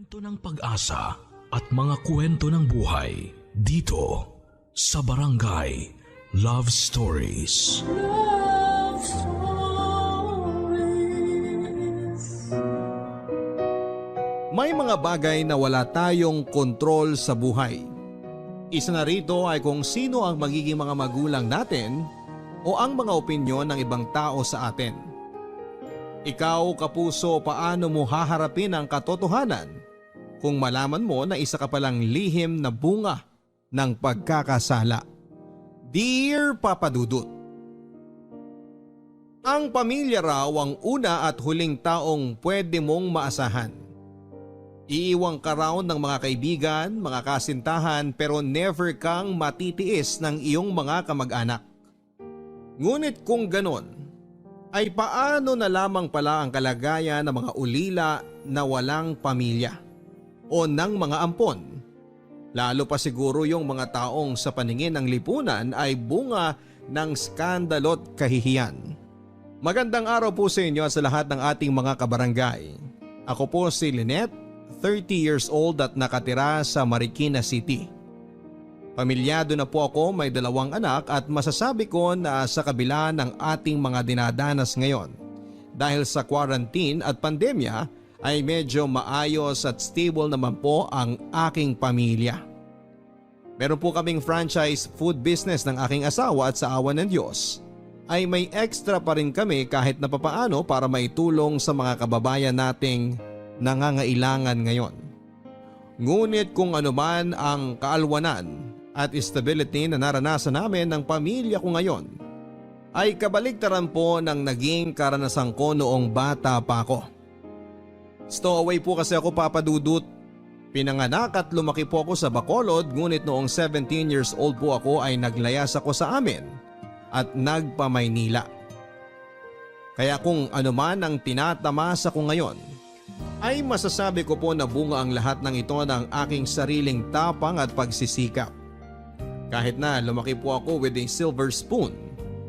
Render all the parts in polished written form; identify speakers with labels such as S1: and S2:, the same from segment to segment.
S1: Kwento ng pag-asa at mga kwento ng buhay dito sa Barangay Love Stories.
S2: Love Stories.
S3: May mga bagay na wala tayong kontrol sa buhay. Isa na rito ay kung sino ang magiging mga magulang natin o ang mga opinyon ng ibang tao sa atin. Ikaw, kapuso, paano mo haharapin ang katotohanan kung malaman mo na isa ka palang lihim na bunga ng pagkakasala? Dear Papa Dudut, ang pamilya raw ang una at huling taong pwede mong maasahan. Iiwang ka raw ng mga kaibigan, mga kasintahan pero never kang matitiis ng iyong mga kamag-anak. Ngunit kung ganon, ay paano na lamang pala ang kalagayan ng mga ulila na walang pamilya o ng mga ampon? Lalo pa siguro yung mga taong sa paningin ng lipunan ay bunga ng skandalo't kahihiyan. Magandang araw po sa inyo at sa lahat ng ating mga kabarangay. Ako po si Lynette, 30 years old at nakatira sa Marikina City. Pamilyado na po ako, may 2 anak at masasabi ko na sa kabila ng ating mga dinadanas ngayon dahil sa quarantine at pandemya ay medyo maayos at stable naman po ang aking pamilya. Meron po kaming franchise food business ng aking asawa at sa awa ng Diyos ay may extra pa rin kami kahit na papaano para maitulong sa mga kababayan nating nangangailangan ngayon. Ngunit kung ano man ang kaalwanan at stability na naranasan namin ng pamilya ko ngayon ay kabaligtaran po ng naging karanasan ko noong bata pa ako. Stowaway po kasi ako, Papa Dudut. Pinanganak at lumaki po ako sa Bacolod, ngunit noong 17 years old po ako ay naglayas ako sa amin at nagpa-Maynila. Kaya kung ano man ang tinatamasa ko ngayon ay masasabi ko po na bunga ang lahat ng ito ng aking sariling tapang at pagsisikap. Kahit na lumaki po ako with a silver spoon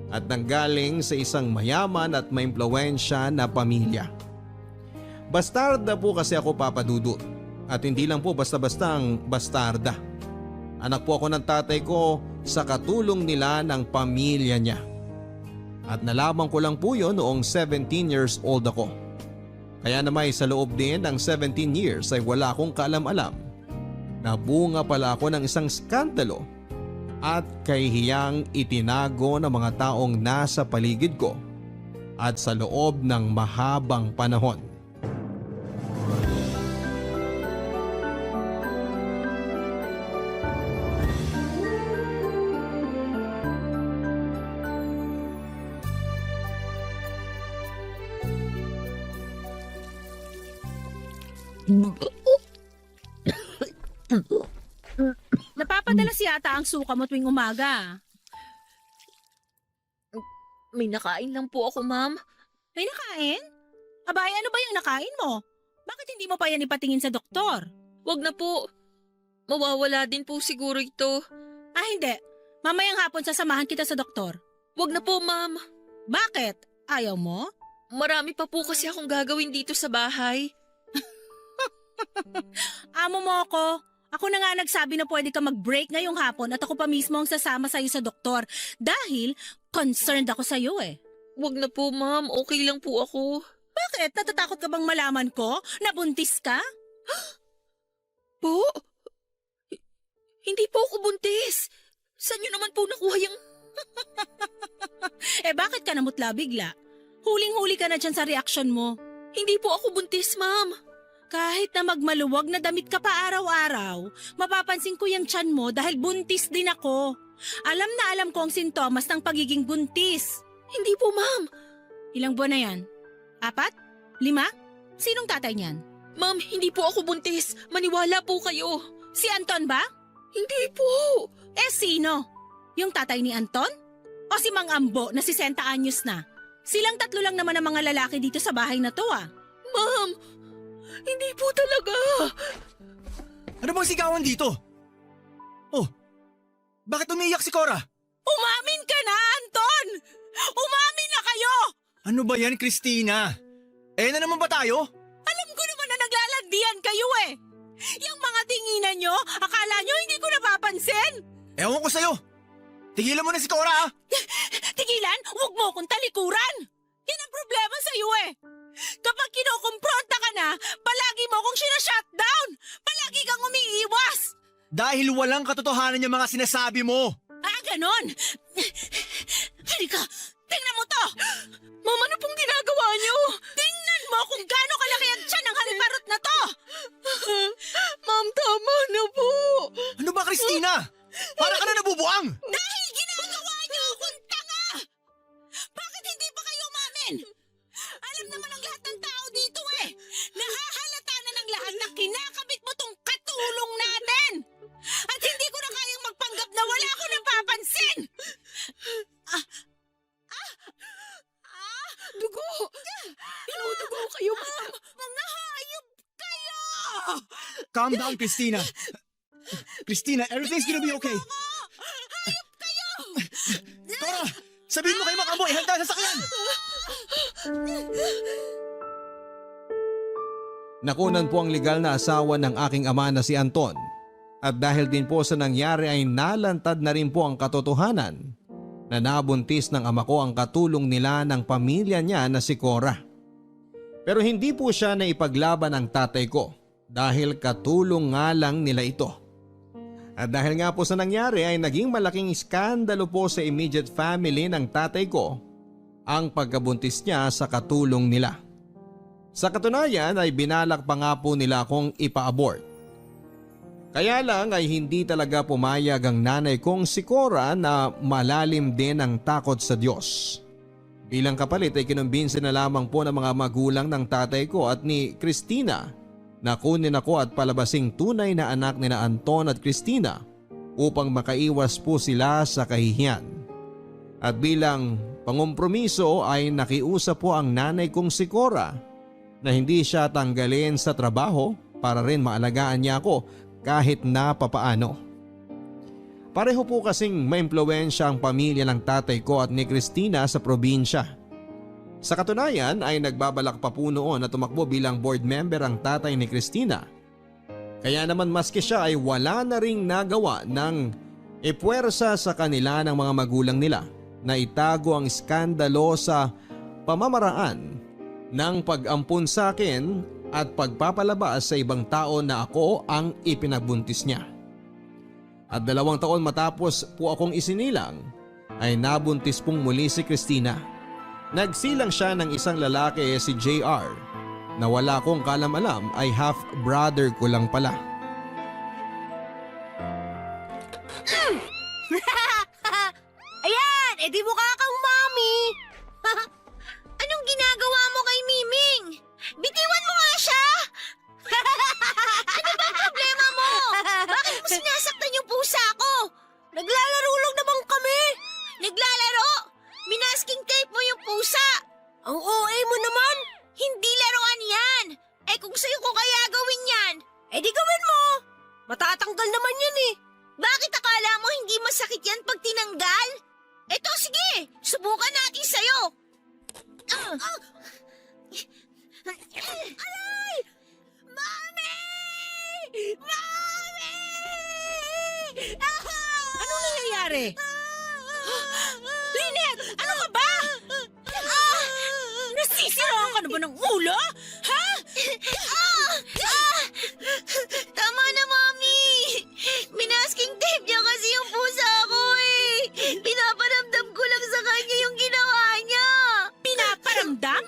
S3: at nanggaling sa isang mayaman at maimpluwensya na pamilya. Bastarda po kasi ako, Papa Dudut, at hindi lang po basta-bastang bastarda. Anak po ako ng tatay ko sa katulong nila ng pamilya niya. At nalaman ko lang po yun noong 17 years old ako. Kaya naman sa loob din ng 17 years ay wala akong kaalam-alam na bunga pala ako ng isang skandalo at kahihiyang itinago ng mga taong nasa paligid ko at sa loob ng mahabang panahon.
S4: Napapadalas yata ang suka mo tuwing umaga.
S5: May nakain lang po ako, ma'am.
S4: May nakain? Abay, ano ba yung nakain mo? Bakit hindi mo pa yan ipatingin sa doktor?
S5: Wag na po. Mawawala din po siguro ito.
S4: Ah, hindi. Mamayang hapon sasamahan kita sa doktor.
S5: Wag na po, ma'am.
S4: Bakit? Ayaw mo?
S5: Marami pa po kasi akong gagawin dito sa bahay.
S4: Amo mo ako. Ako na nga nagsabi na pwede ka mag-break ngayong hapon at ako pa mismo ang sasama sa'yo sa doktor dahil concerned ako sa'yo eh.
S5: Wag na po, ma'am. Okay lang po ako.
S4: Bakit? Natatakot ka bang malaman ko? Nabuntis ka?
S5: Po? Hindi po ako buntis. Saan niyo naman po nakuha yung...
S4: Eh bakit ka namutla bigla? Huling-huli ka na dyan sa reaksyon mo.
S5: Hindi po ako buntis, ma'am.
S4: Kahit na magmaluwag na damit ka pa araw-araw, mapapansin ko yung tiyan mo dahil buntis din ako. Alam na alam ko ang sintomas ng pagiging buntis.
S5: Hindi po, ma'am.
S4: Ilang buwan na yan? 4? 5? Sinong tatay niyan?
S5: Ma'am, hindi po ako buntis. Maniwala po kayo.
S4: Si Anton ba?
S5: Hindi po.
S4: Eh sino? Yung tatay ni Anton? O si Mang Ambo na 60 anyos na? Silang 3 lang naman ang mga lalaki dito sa bahay na to ah.
S5: Ma'am, hindi po talaga.
S6: Ano bang sigawan dito? Oh, bakit umiiyak si Cora?
S4: Umamin ka na, Anton! Umamin na kayo!
S6: Ano ba yan, Christina? Eh na naman ba tayo?
S4: Alam ko naman na naglalandian kayo eh! Yung mga tinginan nyo, akala nyo hindi ko napapansin?
S6: Ewan ko sa'yo. Tigilan mo na si Cora, ah!
S4: Tigilan, huwag mo akong talikuran. Yan ang problema sa'yo eh. Kapag kinukumpronta ka na, palagi mo akong sinashutdown. Palagi kang umiiwas.
S6: Dahil walang katotohanan yung mga sinasabi mo.
S4: Ah, ganon. Halika, tingnan mo to. Mama, ano pong ginagawa niyo? Tingnan mo kung gaano kalaki ang tiyan ng haliparot na to. Ma'am, tama na po.
S6: Ano ba, Christina? Para ka na nabubuang!
S4: Dahil ginagawa niyo akong tanga. Bakit hindi pa kayo umamin? Alam naman ng lahat ng tao dito eh. Nahahalata na ng lahat na kinakabit mo tong katulong natin. At hindi ko na kayang magpanggap na wala ko napapansin. Dugo! Inudugo kayo, ma'am! Mga hayop kayo!
S6: Calm down, Christina. Christina, everything's gonna be okay.
S4: Hayop kayo!
S6: Cora, sabihin mo kay Makamo, ihanda sa sakyan!
S3: Nakunan po ang legal na asawa ng aking ama na si Anton. At dahil din po sa nangyari ay nalantad na rin po ang katotohanan na nabuntis ng ama ko ang katulong nila ng pamilya niya na si Cora. Pero hindi po siya na ipaglaban ng tatay ko dahil katulong nga lang nila ito. At dahil nga po sa nangyari ay naging malaking iskandalo po sa immediate family ng tatay ko ang pagkabuntis niya sa katulong nila. Sa katunayan ay binalak pa nga po nila akong ipa-abort. Kaya lang ay hindi talaga pumayag ang nanay kong si Cora na malalim din ang takot sa Diyos. Bilang kapalit ay kinumbinsi na lamang po ng mga magulang ng tatay ko at ni Christina na kunin ako at palabasing tunay na anak ni na Anton at Christina upang makaiwas po sila sa kahihiyan. At bilang pangumpromiso ay nakiusap po ang nanay kong si Cora na hindi siya tanggalin sa trabaho para rin maalagaan niya ako kahit na papaano. Pareho po kasing maimpluwensya ang pamilya ng tatay ko at ni Christina sa probinsya. Sa katunayan ay nagbabalak pa po noon na tumakbo bilang board member ang tatay ni Christina. Kaya naman maski siya ay wala na ring nagawa ng ipuwersa sa kanila ng mga magulang nila na itago ang iskandalo sa pamamaraan ng pag-ampun sa akin at pagpapalabas sa ibang tao na ako ang ipinagbuntis niya. At 2 taon matapos po akong isinilang ay nabuntis pong muli si Christina. Nagsilang siya ng isang lalaki si JR na wala kong kalam-alam ay half-brother ko lang pala.
S7: Ayan! Edi mukha kang mami! Anong ginagawa mo kay Miming? Bitiwan mo nga siya! Ano ba ang problema mo? Bakit mo sinasaktan yung pusa ko? Naglalaro lang naman kami! Naglalaro? Minasking tape mo yung pusa! Ang OA mo naman! Hindi laruan yan! Eh kung sa'yo ko kaya gawin yan, edi gawin mo! Matatanggal naman yan eh! Bakit akala mo hindi masakit yan pag tinanggal? Eto sige, subukan natin sa'yo! Aray! Mami! Mami!
S4: Anong nangyayari? Lynette, ano ka ba? Nasisiraan ka na ba ng ulo? Ha?
S7: Tama na, Mami! Minasking tape niya kasi yung pusa ko eh! Pinaparamdam ko lang sa kanya yung ginawa niya!
S4: Pinaparamdam?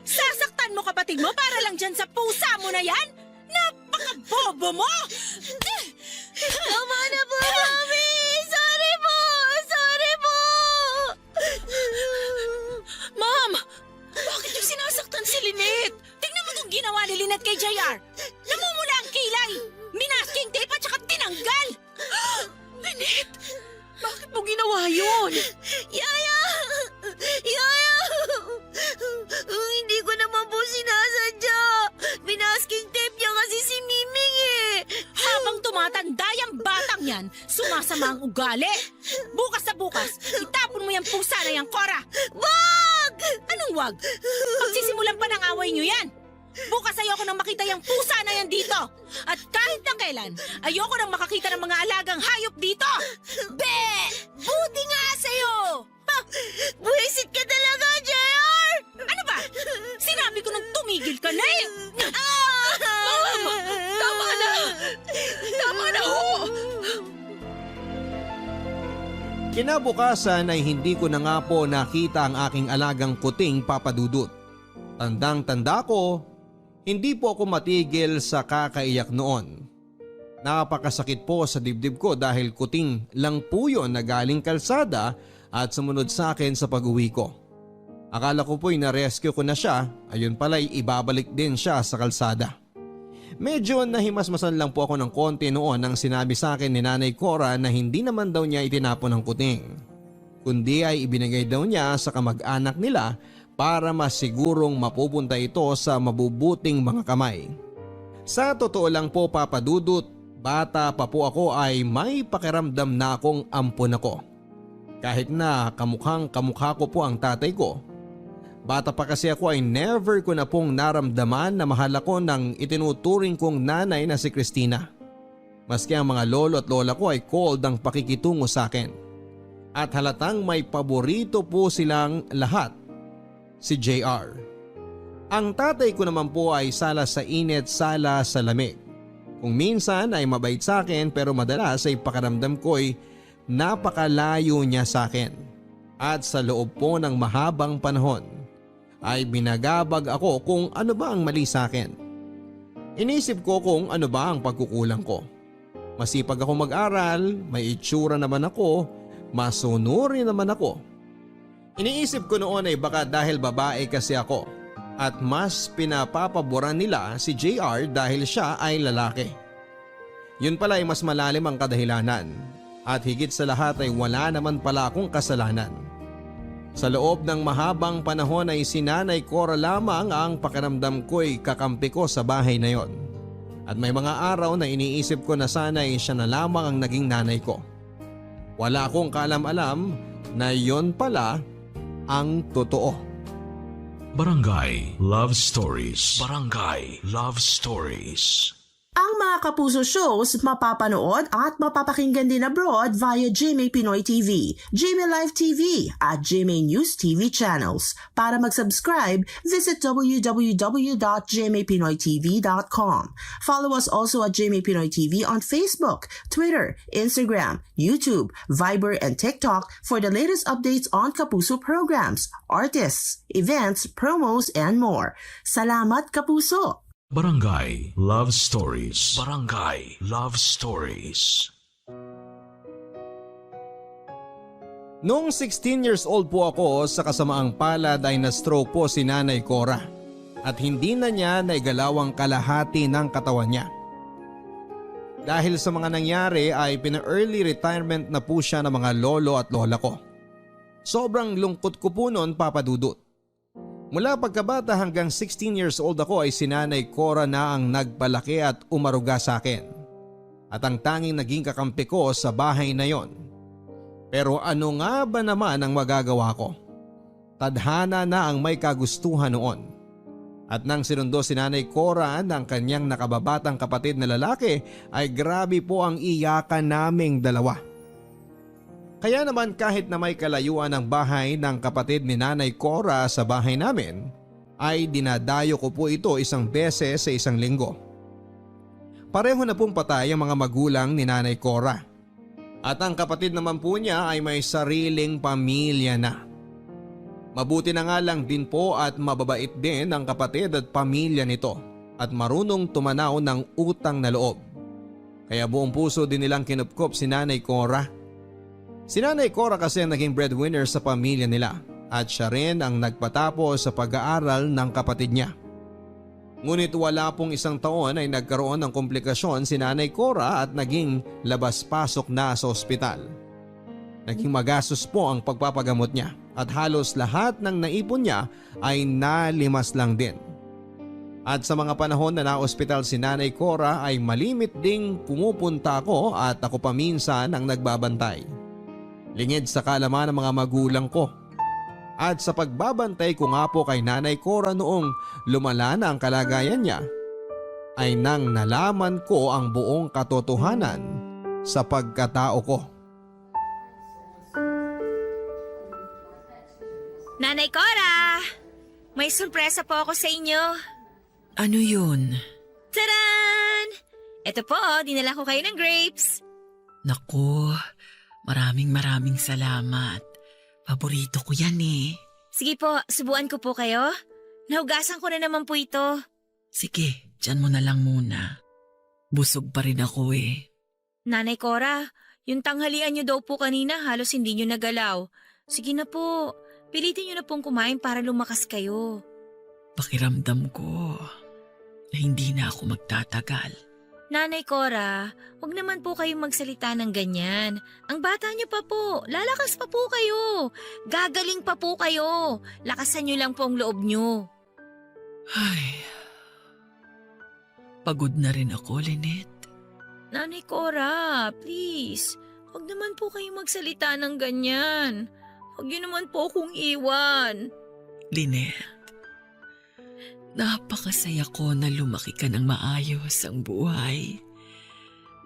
S4: Sasaktan mo kapatid mo para lang dyan sa pusa mo na yan? Napaka-bobo mo!
S7: Tama na po, Mami! Sorry po! Sorry po!
S4: Ma'am, bakit yung sinasaktan si Lynette? Tingnan mo itong ginawa ni Lynette kay JR. Namumula ang kilay, minasking tape at saka tinanggal. Lynette, bakit mo ginawa yun?
S7: Yaya! Yaya! Hindi ko naman po sinasadya. Minasking tape niya kasi si Miming eh.
S4: Habang tumatanda yung batang yan, sumasama ang ugali. Bukas na bukas, itapon mo yung pusa na yan, Cora.
S7: Wag!
S4: Anong wag? Pagsisimulan pa ng away nyo yan. Bukas ayoko nang makita yung pusa na yan dito. At kahit na kailan, ayoko nang makakita ng mga alagang hayop dito. Be! Buti nga sa'yo!
S7: Buwisit ka talaga, JR!
S4: Ano ba? Sinabi ko nang tumigil ka na eh!
S5: Tama na! Tama na ho!
S3: Kinabukasan ay hindi ko na nga po nakita ang aking alagang kuting papadudot. Tandang-tanda ko, hindi po ako matigil sa kakaiyak noon. Napakasakit po sa dibdib ko dahil kuting lang po yun na galing kalsada at sumunod sa akin sa pag-uwi ko. Akala ko po'y na-rescue ko na siya, ayun pala'y ibabalik din siya sa kalsada. Medyo nahimasmasan lang po ako ng konti noon nang sinabi sa akin ni Nanay Cora na hindi naman daw niya itinapon ang kuting, kundi ay ibinigay daw niya sa kamag-anak nila para masigurong mapupunta ito sa mabubuting mga kamay. Sa totoo lang po papadudot, bata pa po ako ay may pakiramdam na akong ampon ako. Kahit na kamukhang kamukha ko po ang tatay ko. Bata pa kasi ako ay never ko na pong naramdaman na mahal ako ng itinuturing kong nanay na si Christina. Maski ang mga lolo at lola ko ay cold ang pakikitungo sa akin. At halatang may paborito po silang lahat, si JR. Ang tatay ko naman po ay sala sa init, sala sa lamig. Kung minsan ay mabait sa akin pero madalas ay pakiramdam ko ay napakalayo niya sa akin. At sa loob po ng mahabang panahon ay binagabag ako kung ano ba ang mali sa akin. Inisip ko kung ano ba ang pagkukulang ko. Masipag ako mag-aral, may itsura naman ako, masunuri naman ako. Iniisip ko noon ay baka dahil babae kasi ako at mas pinapapaboran nila si JR dahil siya ay lalaki. Yun pala ay mas malalim ang kadahilanan at higit sa lahat ay wala naman pala akong kasalanan. Sa loob ng mahabang panahon ay si Nanay Cora lamang ang pakiramdam ko'y kakampi ko sa bahay na yon. At may mga araw na iniisip ko na sana'y siya na lamang ang naging nanay ko. Wala akong kaalam-alam na yon pala ang totoo.
S1: Barangay Love Stories. Barangay Love Stories.
S8: Ang mga Kapuso shows mapapanood at mapapakinggan din abroad via GMA Pinoy TV, GMA Live TV at GMA News TV channels. Para mag-subscribe, visit www.gmapinoytv.com. Follow us also at GMA Pinoy TV on Facebook, Twitter, Instagram, YouTube, Viber, and TikTok for the latest updates on Kapuso programs, artists, events, promos, and more. Salamat, Kapuso!
S1: Barangay Love Stories. Barangay Love Stories.
S3: Noong 16 years old po ako sa kasamaang palad ay na-stroke po si Nanay Cora at hindi na niya naigalaw ang kalahati ng katawan niya. Dahil sa mga nangyari ay pina-early retirement na po siya ng mga lolo at lola ko. Sobrang lungkot ko po noon, papadudot. Mula pagkabata hanggang 16 years old ako ay si Nanay Cora na ang nagpalaki at umaruga sa akin. At ang tanging naging kakampi ko sa bahay na yon. Pero ano nga ba naman ang magagawa ko? Tadhana na ang may kagustuhan noon. At nang sinundo si Nanay Cora ng kanyang nakababatang kapatid na lalaki ay grabe po ang iyakan naming dalawa. Kaya naman kahit na may kalayuan ang bahay ng kapatid ni Nanay Cora sa bahay namin, ay dinadayo ko po ito isang beses sa isang linggo. Pareho na pong patay ang mga magulang ni Nanay Cora. At ang kapatid naman po niya ay may sariling pamilya na. Mabuti na nga lang din po at mababait din ang kapatid at pamilya nito at marunong tumanaw ng utang na loob. Kaya buong puso din nilang kinupkop si Nanay Cora. Si Nanay Cora kasi ang naging breadwinner sa pamilya nila at siya rin ang nagpatapos sa pag-aaral ng kapatid niya. Ngunit wala pong isang taon ay nagkaroon ng komplikasyon si Nanay Cora at naging labas-pasok na sa ospital. Naging magastos po ang pagpapagamot niya at halos lahat ng naipon niya ay nalimas lang din. At sa mga panahon na na-ospital si Nanay Cora ay malimit ding pumupunta ako at ako pa minsan ang nagbabantay. Lingid sa kalaman ng mga magulang ko. At sa pagbabantay ko nga po kay Nanay Cora noong lumala na ang kalagayan niya, ay nang nalaman ko ang buong katotohanan sa pagkatao ko.
S7: Nanay Cora! May sorpresa po ako sa inyo.
S4: Ano yun?
S7: Taran! Ito po, dinala ko kayo ng grapes.
S4: Naku, maraming salamat. Paborito ko yan eh.
S7: Sige po, subuan ko po kayo. Nahugasan ko na naman po ito.
S4: Sige, dyan mo na lang muna. Busog pa rin ako eh.
S7: Nanay Cora, yung tanghalian niyo daw po kanina halos hindi niyo nagalaw. Sige na po, pilitin niyo na pong kumain para lumakas kayo.
S4: Pakiramdam ko na hindi na ako magtatagal.
S7: Nanay Cora, huwag naman po kayong magsalita ng ganyan. Ang bata niyo pa po, lalakas pa po kayo. Gagaling pa po kayo. Lakasan niyo lang po ang loob niyo.
S4: Ay, pagod na rin ako, Lynette.
S7: Nanay Cora, please, huwag naman po kayong magsalita ng ganyan. Huwag niyo naman po akong iwan.
S4: Lynette, napakasaya ko na lumaki ka ng maayos ang buhay.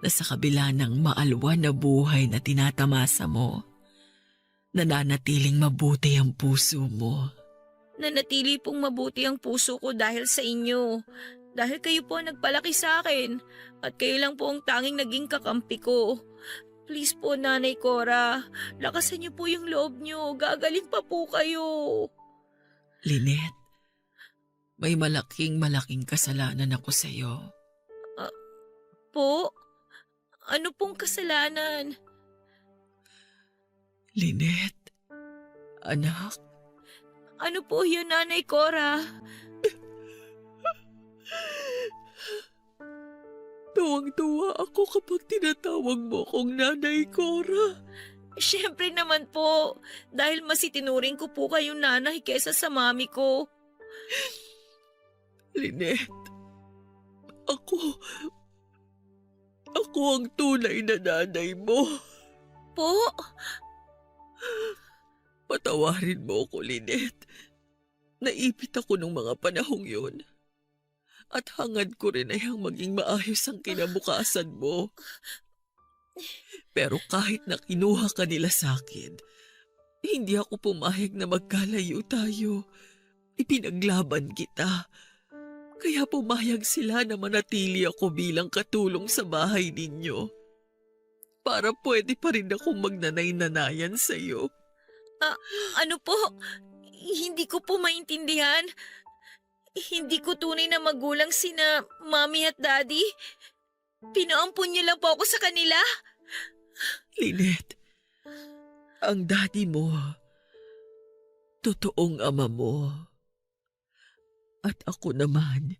S4: Na sa kabila ng maalwan na buhay na tinatamasa mo, nananatiling mabuti ang puso mo.
S7: Nanatili pong mabuti ang puso ko dahil sa inyo. Dahil kayo po ang nagpalaki sa akin at kayo lang po ang tanging naging kakampi ko. Please po, Nanay Cora, lakasan niyo po yung loob niyo. Gagaling pa po kayo.
S4: Lynette, may malaking kasalanan ako sa'yo.
S7: Po? Ano pong kasalanan?
S4: Lynette, anak.
S7: Ano po yun, Nanay Cora?
S4: Tuwang-tuwa ako kapag tinatawag mo akong Nanay Cora.
S7: Siyempre naman po, dahil mas itinuring ko po kayong nanay kesa sa mami ko.
S4: Lynette, ako ang tunay na nanay mo.
S7: Po?
S4: Patawarin mo ako, Lynette. Naipit ako nung mga panahong yun. At hangad ko rin ay ang maging maayos ang kinabukasan mo. Pero kahit na kinuha ka nila sa akin, hindi ako pumayag na magkalayo tayo. Ipinaglaban kita. Kaya pumayag sila na manatili ako bilang katulong sa bahay ninyo. Para pwede pa rin akong magnanay-nanayan sa'yo.
S7: Ano po? Hindi ko po maintindihan. Hindi ko tunay na magulang sina Mami at Daddy. Pinaampun niyo lang po ako sa kanila.
S4: Lynette, ang daddy mo, totoong ama mo. At ako naman,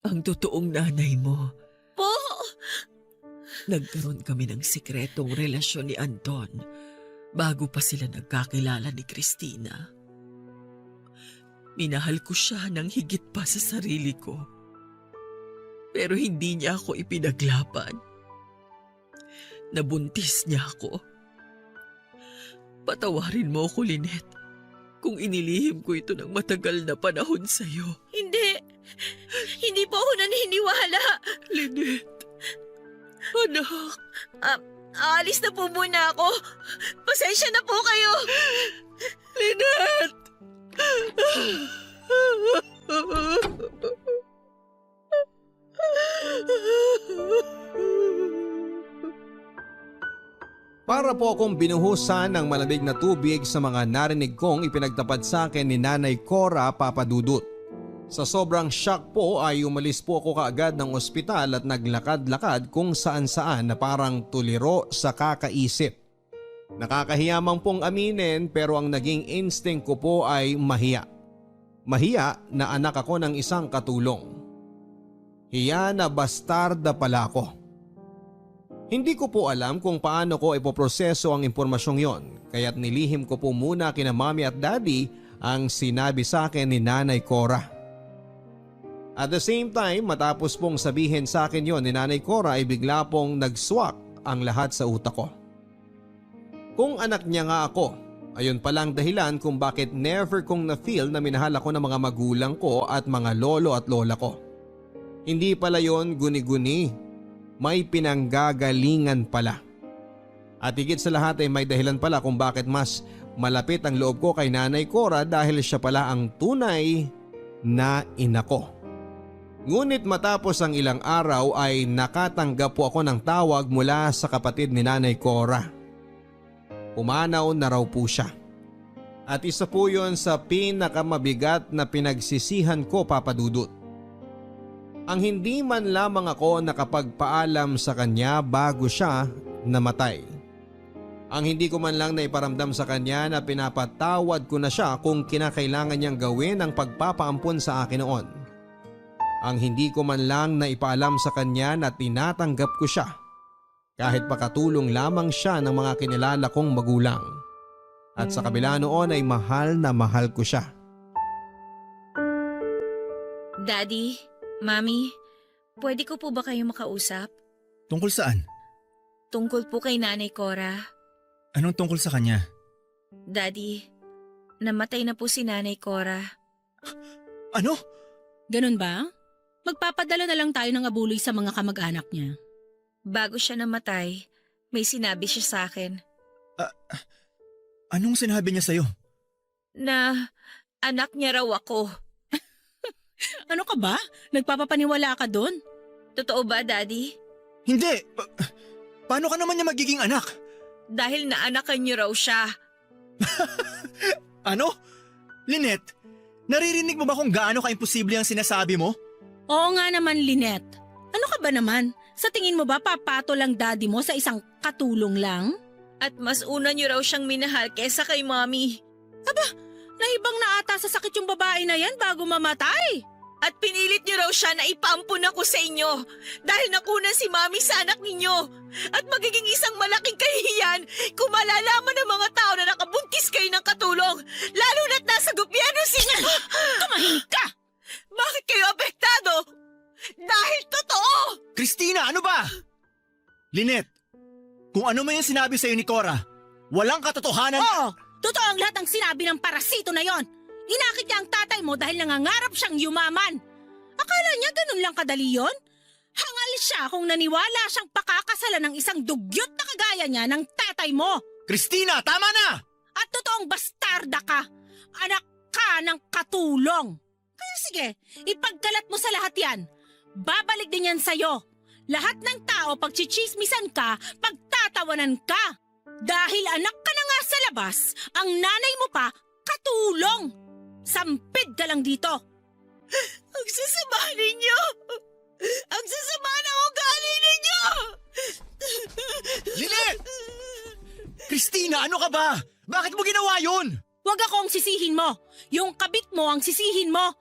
S4: ang totoong nanay mo.
S7: Po?
S4: Nagkaroon kami ng sikretong relasyon ni Anton bago pa sila nagkakilala ni Christina. Minahal ko siya ng higit pa sa sarili ko. Pero hindi niya ako ipinaglaban. Nabuntis niya ako. Patawarin mo ako, Lynette, kung inilihim ko ito ng matagal na panahon sa'yo.
S7: Hindi. Hindi po ako naniniwala.
S4: Lynette, anak.
S7: Aalis na po muna ako. Pasensya na po kayo.
S4: Lynette!
S3: Para po akong binuhusan ng malamig na tubig sa mga narinig kong ipinagtapat sa akin ni Nanay Cora Papadudut. Sa sobrang shock po ay umalis po ako kaagad ng ospital at naglakad-lakad kung saan-saan na parang tuliro sa kakaisip. Nakakahiyamang pong aminin pero ang naging instinct ko po ay mahiya. Mahiya na anak ako ng isang katulong. Hiya na bastarda pala ako. Hindi ko po alam kung paano ko ipoproseso ang impormasyong yon, kaya't nilihim ko po muna kina Mami at Daddy ang sinabi sa akin ni Nanay Cora. At the same time, matapos pong sabihin sa akin yon ni Nanay Cora ay bigla pong nagswak ang lahat sa utak ko. Kung anak niya nga ako, Ayun palang dahilan kung bakit never kong na-feel na minahal ako ng mga magulang ko at mga lolo at lola ko. Hindi pala yon guni-guni, may pinanggagalingan pala. At higit sa lahat ay may dahilan pala kung bakit mas malapit ang loob ko kay Nanay Cora dahil siya pala ang tunay na ina ko. Ngunit matapos ang ilang araw ay nakatanggap po ako ng tawag mula sa kapatid ni Nanay Cora. Pumanaw na raw po siya. At isa po yun sa pinakamabigat na pinagsisihan ko, Papa Dudut. Ang hindi man lamang ako nakapagpaalam sa kanya bago siya namatay. Ang hindi ko man lang naiparamdam sa kanya na pinapatawad ko na siya kung kinakailangan niyang gawin ang pagpapaampon sa akin noon. Ang hindi ko man lang naipaalam sa kanya na tinatanggap ko siya kahit pakatulong lamang siya ng mga kinilala kong magulang. At sa kabila noon ay mahal na mahal ko siya.
S5: Daddy, Mami, pwede ko po ba kayo makausap?
S6: Tungkol saan?
S5: Tungkol po kay Nanay Cora.
S6: Anong tungkol sa kanya?
S5: Daddy, namatay na po si Nanay Cora.
S6: Ano?
S4: Ganun ba? Magpapadala na lang tayo ng abuloy sa mga kamag-anak niya.
S5: Bago siya namatay, may sinabi siya sa akin
S6: Anong sinabi niya sa'yo?
S5: na anak niya raw ako.
S4: Ano ka ba? Nagpapapaniwala ka doon?
S5: Totoo ba, Daddy?
S6: Hindi! Paano ka naman niya magiging anak?
S5: Dahil naanakan niyo raw siya.
S6: Ano? Lynette, naririnig mo ba kung gaano ka-imposible ang sinasabi mo?
S4: Oo nga naman, Lynette. Ano ka ba naman? Sa tingin mo ba papato lang daddy mo sa isang katulong lang?
S5: At mas una niyo raw siyang minahal kesa kay Mommy.
S4: Naibang na ata sa sakit yung babae na yan bago mamatay.
S5: At pinilit niyo raw siya na ipaampun ako sa inyo dahil nakunan si Mommy sa anak ninyo. At magiging isang malaking kahihiyan kung malalaman ng mga tao na nakabuntis kayo ng katulong, lalo na't nasa gobyerno
S4: Tumahimik ka!
S5: Bakit kayo apektado? Dahil totoo!
S6: Christina, ano ba? Lynette, kung ano man yung sinabi sa'yo ni Cora, walang katotohanan.
S4: Oo! Totoo ang lahat ng sinabi ng parasito na yon. Inakit niya ang tatay mo dahil nangangarap siyang yumaman. Akala niya ganun lang kadali yon? Hangal siya kung naniwala siyang pakakasalan ng isang dugyot na kagaya niya ng tatay mo.
S6: Christina, tama na!
S4: At totoong bastarda ka. Anak ka ng katulong. Kaya sige, ipagkalat mo sa lahat yan. Babalik din yan sa'yo. Lahat ng tao pagchichismisan ka, pagtatawanan ka. Dahil anak ka na nga sa labas, ang nanay mo pa, katulong. Sampid ka lang dito.
S5: Ang sasama ninyo! Ang sasama na ugali ninyo!
S6: Lynette! Christina, ano ka ba? Bakit mo ginawa yun?
S4: Huwag akong sisihin mo. Yung kabit mo ang sisihin mo.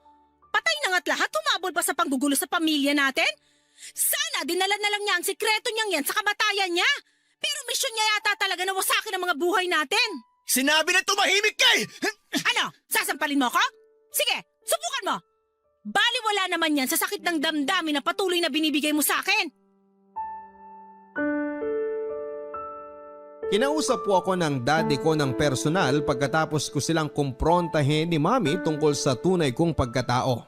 S4: Patay na nga't lahat humabol pa sa panggugulo sa pamilya natin? Sana dinala na lang niya ang sikreto niyang yan sa kamatayan niya. Pero misyon niya yata talaga na wasakin ang mga buhay natin.
S6: Sinabi na tumahimik ka eh!
S4: Ano? Sasampalin mo ko? Sige, subukan mo. Baliwala naman yan sa sakit ng damdamin na patuloy na binibigay mo sa akin.
S3: Kinausap po ako ng daddy ko ng personal pagkatapos ko silang kumprontahin ni Mami tungkol sa tunay kong pagkatao.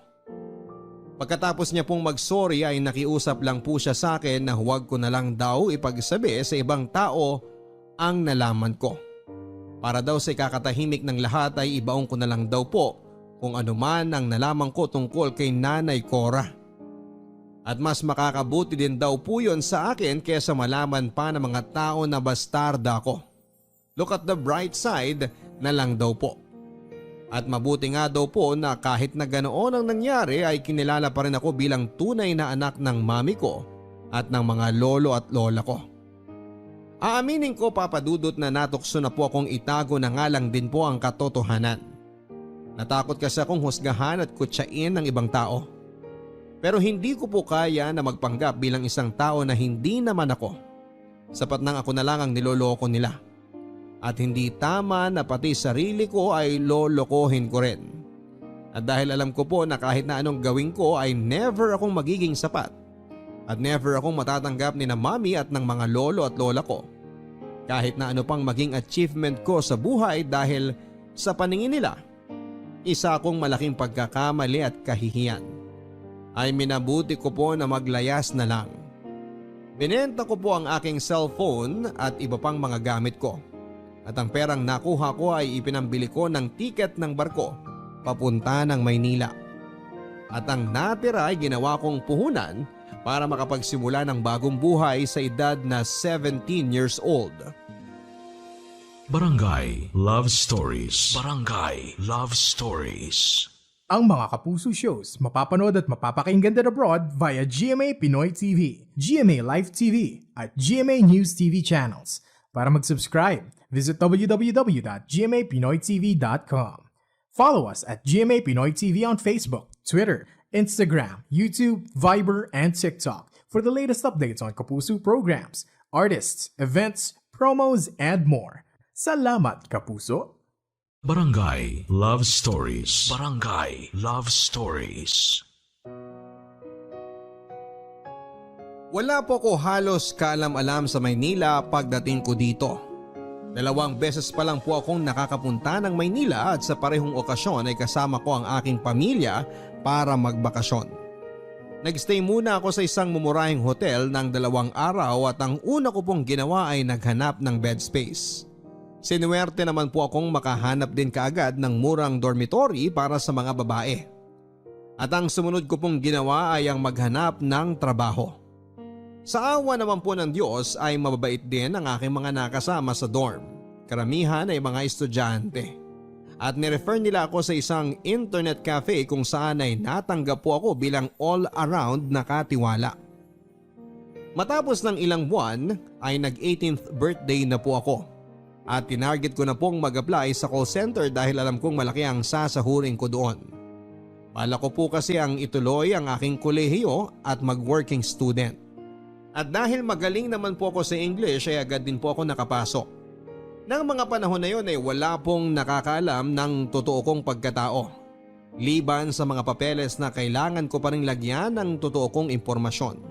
S3: Pagkatapos niya pong mag-sorry ay nakiusap lang po siya sa akin na huwag ko na lang daw ipagsabi sa ibang tao ang nalaman ko. Para daw sa ikakatahimik ng lahat ay ibaong ko na lang daw po kung ano man ang nalaman ko tungkol kay Nanay Cora. At mas makakabuti din daw po yun sa akin kesa malaman pa ng mga tao na bastarda ko. Look at the bright side na lang daw po. At mabuti nga daw po na kahit na ganoon ang nangyari ay kinilala pa rin ako bilang tunay na anak ng mami ko at ng mga lolo at lola ko. Aaminin ko, Papa Dudut, na natukso na po akong itago na nga lang din po ang katotohanan. Natakot kasi akong husgahan at kutsain ng ibang tao. Pero hindi ko po kaya na magpanggap bilang isang tao na hindi naman ako. Sapat nang ako na lang ang niloloko nila. At hindi tama na pati sarili ko ay lolokohin ko rin. At dahil alam ko po na kahit na anong gawin ko ay never akong magiging sapat. At never akong matatanggap ni na mami at ng mga lolo at lola ko. Kahit na ano pang maging achievement ko sa buhay dahil sa paningin nila, isa akong malaking pagkakamali at kahihiyan. Ay minabuti ko po na maglayas na lang. Binenta ko po ang aking cellphone at iba pang mga gamit ko. At ang perang nakuha ko ay ipinambili ko ng tiket ng barko papunta ng Maynila. At ang natira ay ginawa kong puhunan para makapagsimula ng bagong buhay sa edad na 17 years old.
S1: Barangay Love Stories. Barangay Love Stories.
S9: Ang mga Kapuso shows mapapanood at mapapakinggan din abroad via GMA Pinoy TV, GMA Live TV at GMA News TV channels. Para mag-subscribe, visit www.gmapinoytv.com. Follow us at GMA Pinoy TV on Facebook, Twitter, Instagram, YouTube, Viber, and TikTok for the latest updates on Kapuso programs, artists, events, promos, and more. Salamat, Kapuso!
S1: Barangay Love Stories. Barangay Love Stories.
S3: Wala po ko halos kaalam-alam sa Maynila pagdating ko dito. 2 beses pa lang po akong nakakapunta ng Maynila at sa parehong okasyon ay kasama ko ang aking pamilya para magbakasyon. Nagstay muna ako sa isang mumurahing hotel ng 2 araw at ang una ko pong ginawa ay naghanap ng bed space. Sinuwerte naman po akong makahanap din kaagad ng murang dormitory para sa mga babae. At ang sumunod ko pong ginawa ay ang maghanap ng trabaho. Sa awa naman po ng Diyos ay mababait din ang aking mga nakasama sa dorm. Karamihan ay mga estudyante. At nirefer nila ako sa isang internet cafe kung saan ay natanggap po ako bilang all-around na katiwala. Matapos ng ilang buwan ay nag-18th birthday na po ako. At tinarget ko na pong mag-apply sa call center dahil alam kong malaki ang sasahurin ko doon. Bala ko po kasi ang ituloy ang aking kolehiyo at mag-working student. At dahil magaling naman po ako sa English ay agad din po ako nakapasok. Nang mga panahon na yon ay wala pong nakakaalam ng totoo kong pagkatao. Liban sa mga papeles na kailangan ko pa rin lagyan ng totoo kong impormasyon.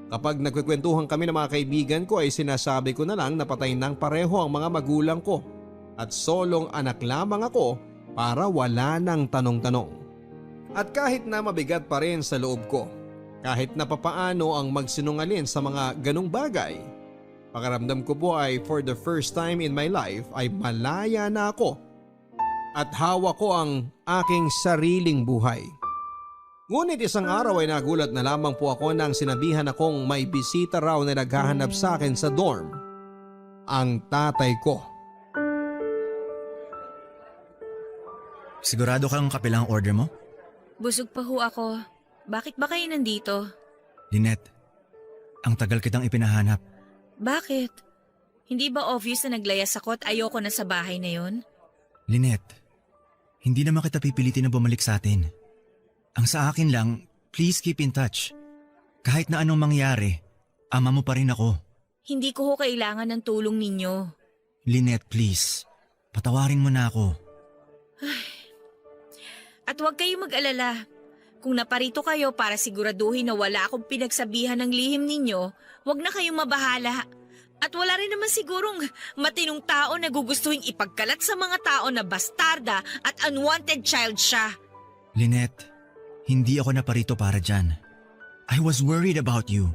S3: Kapag nagkikwentuhan kami ng mga kaibigan ko ay sinasabi ko na lang na patay ng pareho ang mga magulang ko at solong anak lamang ako para wala ng tanong-tanong. At kahit na mabigat pa rin sa loob ko, kahit na papaano ang magsinungaling sa mga ganong bagay, pakiramdam ko po ay for the first time in my life ay malaya na ako at hawak ko ang aking sariling buhay. Ngunit isang araw ay nagulat na lamang po ako nang sinabihan akong may bisita raw na naghahanap sa akin sa dorm. Ang tatay ko.
S6: Sigurado kang kape lang ang order mo?
S5: Busog pa ho ako. Bakit ba kayo nandito?
S6: Lynette, ang tagal kitang ipinahanap.
S5: Bakit? Hindi ba obvious na naglayas ako at ayoko na sa bahay na yon?
S6: Lynette, hindi naman kita pipilitin na bumalik sa atin. Ang sa akin lang, please keep in touch. Kahit na anong mangyari, ama mo pa rin ako.
S5: Hindi ko ho kailangan ng tulong ninyo.
S6: Lynette, please. Patawarin mo na ako.
S5: At huwag kayong mag-alala. Kung naparito kayo para siguraduhin na wala akong pinagsabihan ng lihim ninyo, huwag na kayong mabahala. At wala rin naman sigurong matinong tao na gugustuhin ipagkalat sa mga tao na bastarda at unwanted child siya.
S6: Lynette, hindi ako naparito para dyan. I was worried about you.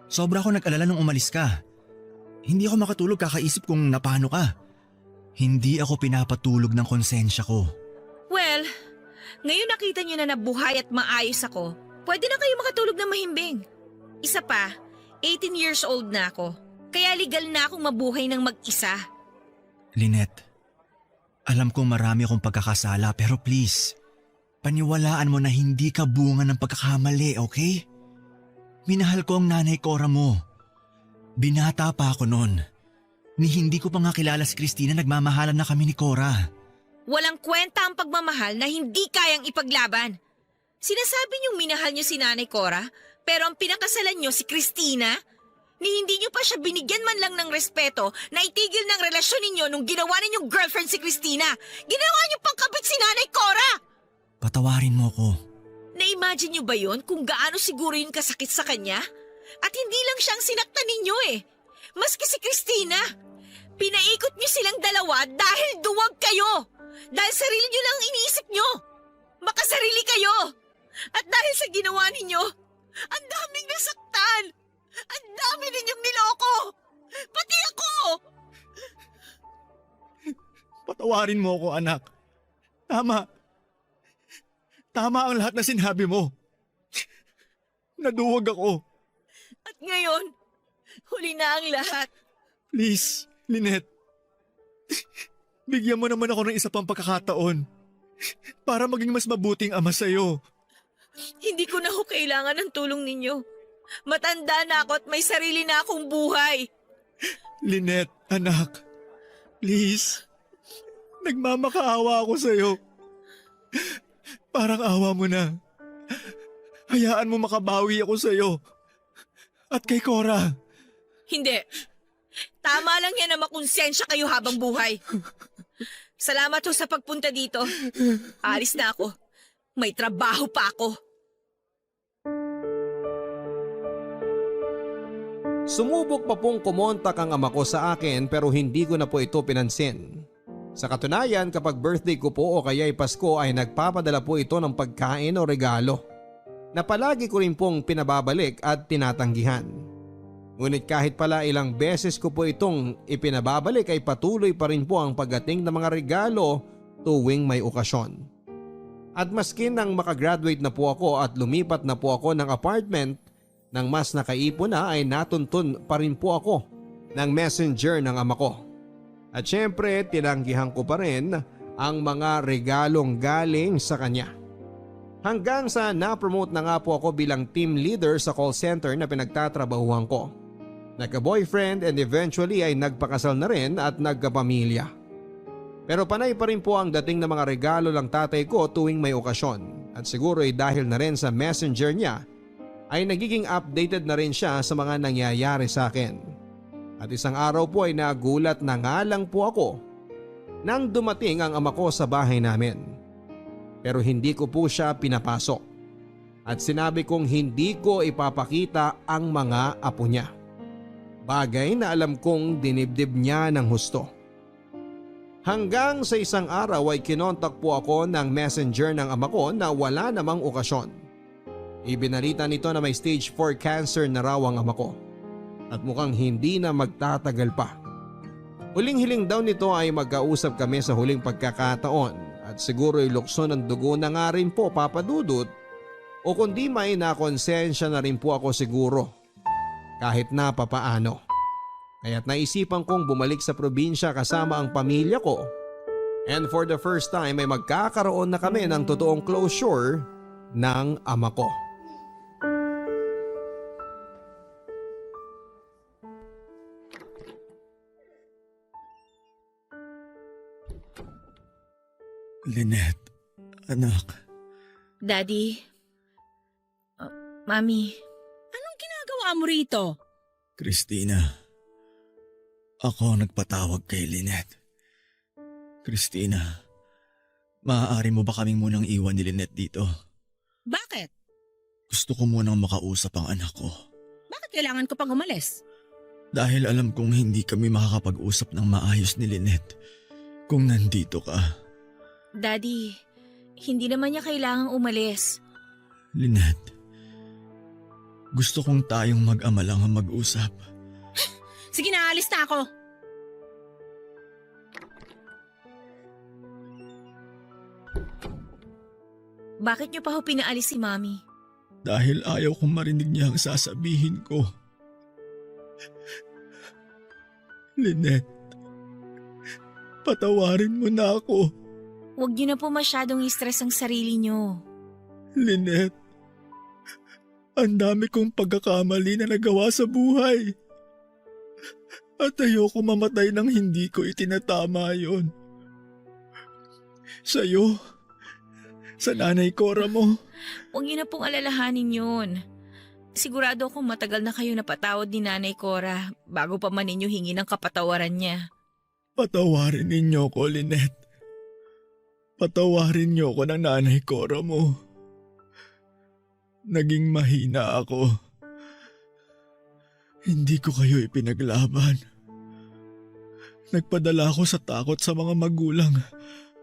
S6: Sobra ako nag-alala nung umalis ka. Hindi ako makatulog kakaisip kung napano ka. Hindi ako pinapatulog ng konsensya ko.
S5: Well, ngayon nakita niyo na nabuhay at maayos ako, pwede na kayo makatulog na mahimbing. Isa pa, 18 years old na ako, kaya legal na akong mabuhay ng mag-isa.
S6: Lynette, alam kong marami akong pagkakasala pero please, paniwalaan mo na hindi ka bunga ng pagkakamali, okay? Minahal ko ang nanay Cora mo. Binata pa ako noon. Ni hindi ko pa nga kilala si Christina, nagmamahalan na kami ni Cora.
S5: Walang kwenta ang pagmamahal na hindi kayang ipaglaban. Sinasabi niyong minahal niyo si Nanay Cora, pero ang pinakasalan niyo si Christina? Ni hindi niyo pa siya binigyan man lang ng respeto na itigil ng relasyon ninyo nung ginawa ninyong girlfriend si Christina. Ginawa niyo pang kabit si Nanay Cora!
S6: Patawarin mo ko.
S5: Na-imagine niyo ba yon kung gaano siguro yun kasakit sa kanya? At hindi lang siyang sinaktan ninyo eh. Maski si Christina. Pinaikot niyo silang dalawa dahil duwag kayo. Dahil sarili niyo lang ang iniisip niyo. Makasarili kayo. At dahil sa ginawa ninyo, ang daming nasaktan. Ang dami ninyong niloko. Pati ako.
S6: Patawarin mo ako, anak. Tama. Tama ang lahat na sinabi mo. Naduwag ako.
S5: At ngayon, huli na ang lahat.
S6: Please, Lynette. Bigyan mo naman ako ng isa pang pagkakataon para maging mas mabuting ama sa'yo.
S5: Hindi ko na ho kailangan ng tulong ninyo. Matanda na ako at may sarili na akong buhay.
S6: Lynette, anak. Please. Nagmamakaawa ako sa'yo. Parang awa mo na. Hayaan mo makabawi ako sa'yo. At kay Cora.
S5: Hindi. Tama lang yan na makonsensya kayo habang buhay. Salamat ho sa pagpunta dito. Alis na ako. May trabaho pa ako.
S3: Sumubok pa pong kumontak ang ama ko sa akin pero hindi ko na po ito pinansin. Sa katunayan, kapag birthday ko po o kaya'y Pasko ay nagpapadala po ito ng pagkain o regalo na palagi ko rin pong pinababalik at tinatanggihan. Ngunit kahit pala ilang beses ko po itong ipinababalik ay patuloy pa rin po ang pagdating ng mga regalo tuwing may okasyon. At maski nang makagraduate na po ako at lumipat na po ako ng apartment, nang mas nakaipon na ay natuntun pa rin po ako ng messenger ng ama ko. At syempre tinanggihan ko pa rin ang mga regalong galing sa kanya. Hanggang sa na-promote na nga po ako bilang team leader sa call center na pinagtatrabahuhan ko. Nagka-boyfriend and eventually ay nagpakasal na rin at nagkapamilya. Pero panay pa rin po ang dating ng mga regalo ng tatay ko tuwing may okasyon. At siguro ay dahil na rin sa messenger niya ay nagiging updated na rin siya sa mga nangyayari sa akin. At isang araw po ay nagulat na nga lang po ako nang dumating ang ama ko sa bahay namin. Pero hindi ko po siya pinapasok at sinabi kong hindi ko ipapakita ang mga apo niya. Bagay na alam kong dinibdib niya ng husto. Hanggang sa isang araw ay kinontak po ako ng messenger ng ama ko na wala namang okasyon. Ibinalita nito na may stage 4 cancer na raw ang ama ko at mukhang hindi na magtatagal pa. Huling-hiling daw nito ay magkausap kami sa huling pagkakataon at siguro ay lukso ng dugo na nga rin po papadudot o kundi may nakonsensya na rin po ako siguro kahit na papaano. Kaya't naisipan kong bumalik sa probinsya kasama ang pamilya ko and for the first time ay magkakaroon na kami ng totoong closure ng ama ko.
S6: Lynette, anak.
S5: Daddy. Mami.
S4: Anong ginagawa mo rito?
S6: Christina, ako ang nagpatawag kay Lynette. Christina, maaari mo ba kaming munang iwan ni Lynette dito?
S4: Bakit?
S6: Gusto ko munang makausap ang anak ko.
S4: Bakit kailangan ko pang umalis?
S6: Dahil alam kong hindi kami makakapag-usap ng maayos ni Lynette kung nandito ka.
S5: Daddy, hindi naman niya kailangang umalis.
S6: Lynette, gusto kong tayong mag-ama lang ang mag-usap.
S4: Sige na, alis na ako.
S5: Bakit niyo pa ho pinaalis si Mami?
S6: Dahil ayaw kong marinig niya ang sasabihin ko. Lynette, patawarin mo na ako.
S5: Huwag niyo na po masyadong i-stress ang sarili niyo.
S6: Lynette, ang dami kong pagkakamali na nagawa sa buhay. At ayoko mamatay nang hindi ko itinatama yon. Sa'yo, sa nanay Cora mo.
S5: Huwag niyo na pong alalahanin yun. Sigurado akong matagal na kayo napatawad ni Nanay Cora bago pa man ninyo hingi ng kapatawaran niya.
S6: Patawarin ninyo ko, Lynette. Patawarin niyo ko ng nanay Cora mo. Naging mahina ako. Hindi ko kayo ipinaglaban. Nagpadala ako sa takot sa mga magulang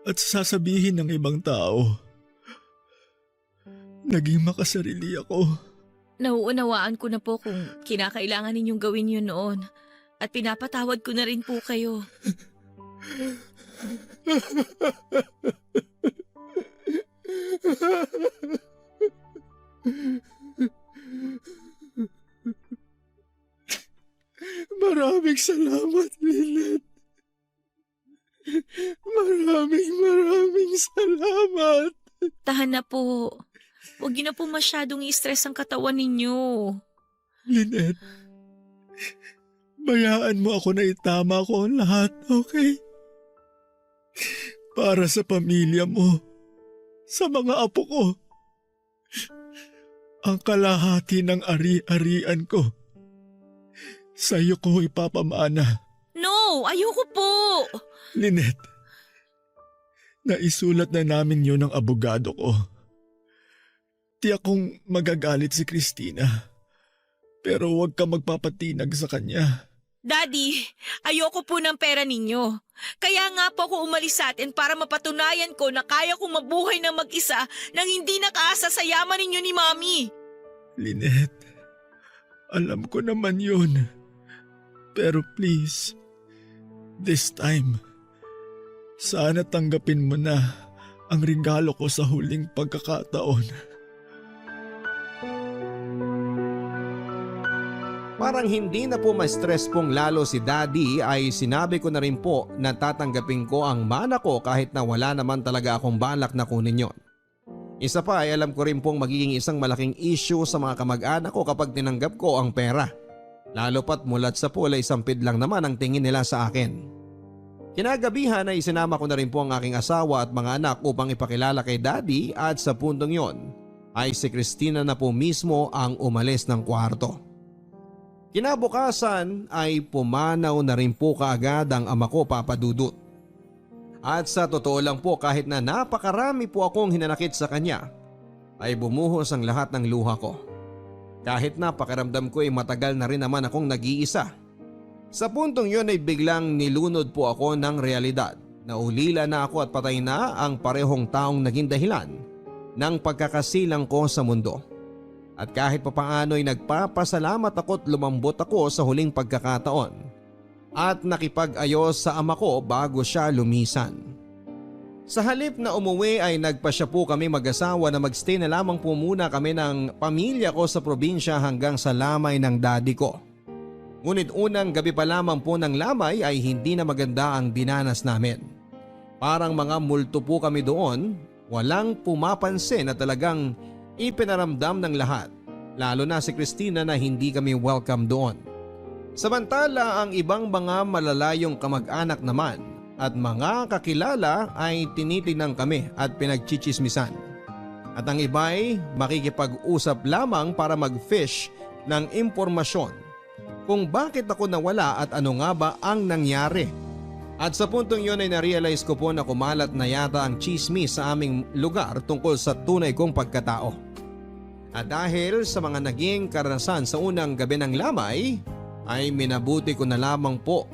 S6: at sasabihin ng ibang tao. Naging makasarili ako.
S5: Nauunawaan ko na po kung kinakailangan ninyong gawin yun noon. At pinapatawad ko na rin po kayo.
S6: Maraming salamat, Lynette. Maraming salamat.
S5: Tahan na po. Huwag niyo na po masyadong i-stress ang katawan ninyo.
S6: Lynette, bayaan mo ako na itama ko ang lahat, okay? Para sa pamilya mo, sa mga apo ko, ang kalahati ng ari-arian ko, sa'yo ko ipapamana.
S5: No, ayoko po.
S6: Lynette, naisulat na namin yun ng abogado ko. Tiyak kong magagalit si Christina, pero huwag ka magpapatinag sa kanya.
S5: Daddy, ayoko po ng pera ninyo. Kaya nga po ako umalis sa atin para mapatunayan ko na kaya kong mabuhay ng mag-isa nang hindi nakaasa sa yaman ninyo ni Mami.
S6: Lynette, alam ko naman yun. Pero please, this time, sana tanggapin mo na ang regalo ko sa huling pagkakataon.
S3: Parang hindi na po ma-stress pong lalo si Daddy ay sinabi ko na rin po na tatanggapin ko ang mana ko kahit na wala naman talaga akong balak na kunin yon. Isa pa ay alam ko rin pong magiging isang malaking issue sa mga kamag-anak ko kapag tinanggap ko ang pera. Lalo pat mulat sa pool ay sampid lang naman ang tingin nila sa akin. Kinagabihan ay sinama ko na rin po ang aking asawa at mga anak upang ipakilala kay Daddy at sa puntong yon ay si Christina na po mismo ang umalis ng kwarto. Kinabukasan ay pumanaw na rin po kaagad ang ama ko, Papa Dudut. At sa totoo lang po kahit na napakarami po akong hinanakit sa kanya ay bumuhos ang lahat ng luha ko. Kahit na pakiramdam ko ay matagal na rin naman akong nag-iisa. Sa puntong yun ay biglang nilunod po ako ng realidad na ulila na ako at patay na ang parehong taong naging dahilan ng pagkakasilang ko sa mundo. At kahit papaano ay nagpapasalamat ako at lumambot ako sa huling pagkakataon at nakipag-ayos sa ama ko bago siya lumisan. Sa halip na umuwi ay nagpasya po kami mag-asawa na magstay na lamang po muna kami ng pamilya ko sa probinsya hanggang sa lamay ng daddy ko. Ngunit unang gabi pa lamang po ng lamay ay hindi na maganda ang dinanas namin. Parang mga multo po kami doon, walang pumapansin na talagang ipinaramdam ng lahat, lalo na si Christina na hindi kami welcome doon. Samantala ang ibang mga malalayong kamag-anak naman at mga kakilala ay tinitingnan kami at pinagchichismisan. At ang iba'y makikipag-usap lamang para mag-fish ng impormasyon kung bakit ako nawala at ano nga ba ang nangyari. At sa puntong yun ay narealize ko po na kumalat na yata ang chismis sa aming lugar tungkol sa tunay kong pagkatao. At dahil sa mga naging karanasan sa unang gabi ng lamay, ay minabuti ko na lamang po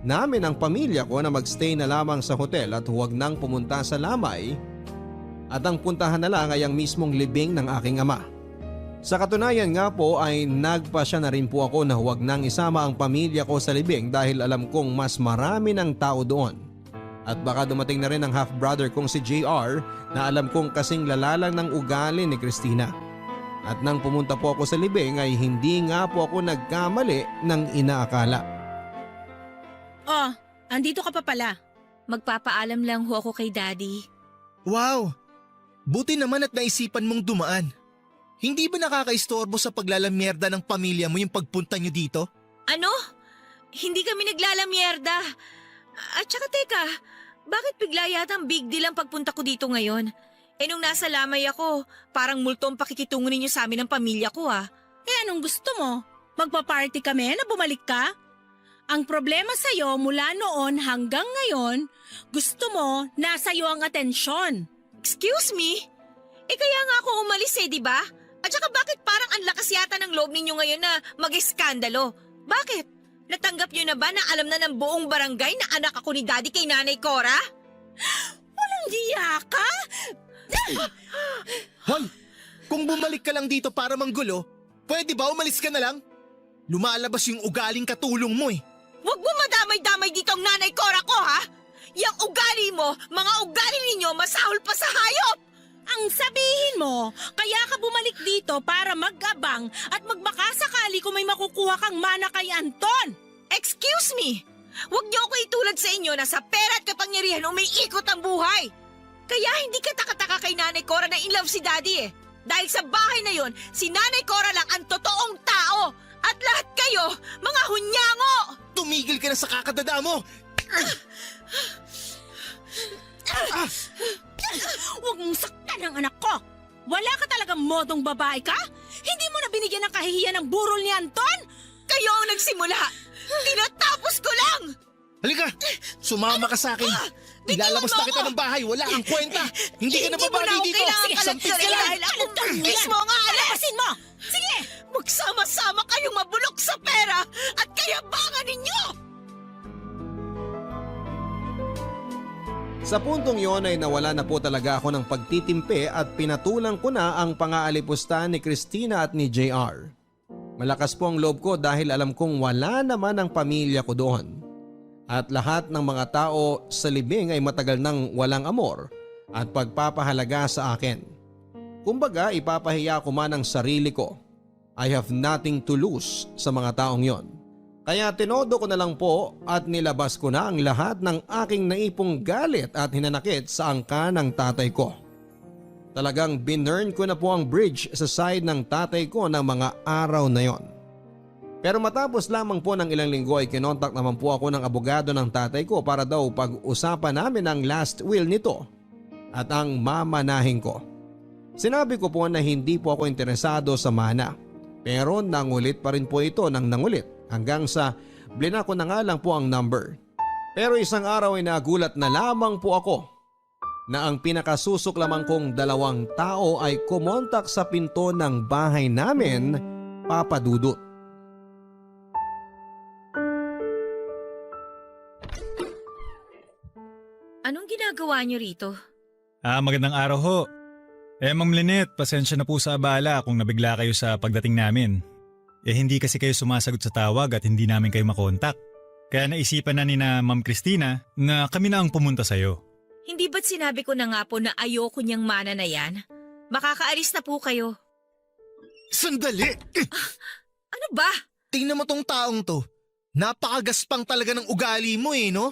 S3: namin ang pamilya ko na magstay na lamang sa hotel at huwag nang pumunta sa lamay at ang puntahan na lang ay ang mismong libing ng aking ama. Sa katunayan nga po ay nagpasya na rin po ako na huwag nang isama ang pamilya ko sa libing dahil alam kong mas marami ng tao doon. At baka dumating na rin ang half-brother kong si JR na alam kong kasing lalalang ng ugali ni Christina. At nang pumunta po ako sa libing ay hindi nga po ako nagkamali ng inaakala.
S4: Oh, andito ka pa pala.
S5: Magpapaalam lang ho ako kay Daddy.
S10: Wow! Buti naman at naisipan mong dumaan. Hindi ba nakakaistorbo sa paglalamierda ng pamilya mo yung pagpunta nyo dito?
S5: Ano? Hindi kami naglalamierda. At saka teka, bakit bigla yata ang big deal ang pagpunta ko dito ngayon? Nung nasa lamay ako, parang multo ang pakikitungo ninyo sa amin ng pamilya ko ah.
S4: Anong gusto mo? Magpa-party kami na bumalik ka? Ang problema sa'yo mula noon hanggang ngayon, gusto mo nasa iyo ang atensyon.
S5: Excuse me? Kaya nga ako umalis di ba? At saka bakit parang ang lakas yata ng loob ninyo ngayon na mag-eskandalo? Bakit? Natanggap niyo na ba na alam na ng buong barangay na anak ako ni Daddy kay Nanay Cora?
S4: Walang hiya ka?
S10: Hoy! Kung bumalik ka lang dito para manggulo, pwede ba umalis ka na lang? Lumalabas yung ugaling katulong mo eh.
S5: Huwag mo madamay-damay dito ang Nanay Cora ko, ha? Yang ugali mo, mga ugali ninyo, masahol pa sa hayop!
S4: Ang sabihin mo, kaya ka bumalik dito para mag-abang at magbaka sakali kung may makukuha kang mana kay Anton.
S5: Excuse me! Huwag niyo ako itulad sa inyo na sa pera at kapangyarihan umiikot ang buhay! Kaya hindi ka taka-taka kay Nanay Cora na in love si Daddy eh. Dahil sa bahay na yon, si Nanay Cora lang ang totoong tao. At lahat kayo, mga hunyango!
S10: Tumigil ka na sa kakadada mo!
S4: Huwag mong saktan ang anak ko. Wala ka talagang modong babae ka? Hindi mo na binigyan ng kahihiyan ng burol ni Anton?
S5: Kayo ang nagsimula! Tinatapos ko lang!
S10: Halika! Sumama ka sa akin! Ilalabas na kita ng bahay! Wala kang kwenta! Hindi ka na babagay dito! Sampit ka lang!
S5: Dahil ako mismo ang aalis!
S4: Palabasin mo! Sige!
S5: Magsama-sama kayong mabulok sa pera at kayabangan ninyo!
S3: Sa puntong yon ay nawala na po talaga ako ng pagtitimpe at pinatulang ko na ang pang-aalipusta ni Christina at ni JR. Malakas po ang loob ko dahil alam kong wala naman ang pamilya ko doon. At lahat ng mga tao sa libing ay matagal nang walang amor at pagpapahalaga sa akin. Kumbaga ipapahiya ko man ang sarili ko. I have nothing to lose sa mga taong yon. Kaya tinodo ko na lang po at nilabas ko na ang lahat ng aking naipong galit at hinanakit sa angka ng tatay ko. Talagang binurn ko na po ang bridge sa side ng tatay ko ng mga araw na yon. Pero matapos lamang po ng ilang linggo ay kinontak naman po ako ng abogado ng tatay ko para daw pag-usapan namin ang last will nito at ang mamanahin ko. Sinabi ko po na hindi po ako interesado sa mana, pero nangulit pa rin po ito ng nangulit. Hanggang sa blinako na nga lang po ang number. Pero isang araw ay nagulat na lamang po ako na ang pinakasusok lamang kong 2 tao ay kumontak sa pinto ng bahay namin, Papa Dudut.
S5: Anong ginagawa niyo rito?
S11: Magandang araw ho. Ma'am Lynette, pasensya na po sa abala kung nabigla kayo sa pagdating namin. Hindi kasi kayo sumasagot sa tawag at hindi namin kayo makontak. Kaya naisipan na ni na Ma'am Christina na kami na ang pumunta sa'yo.
S5: Hindi ba't sinabi ko na nga po na ayoko niyang mana na yan? Makakaalis na po kayo.
S10: Sandali!
S5: Ano ba?
S10: Tingnan mo tong taong to. Napakagaspang talaga ng ugali mo eh, no?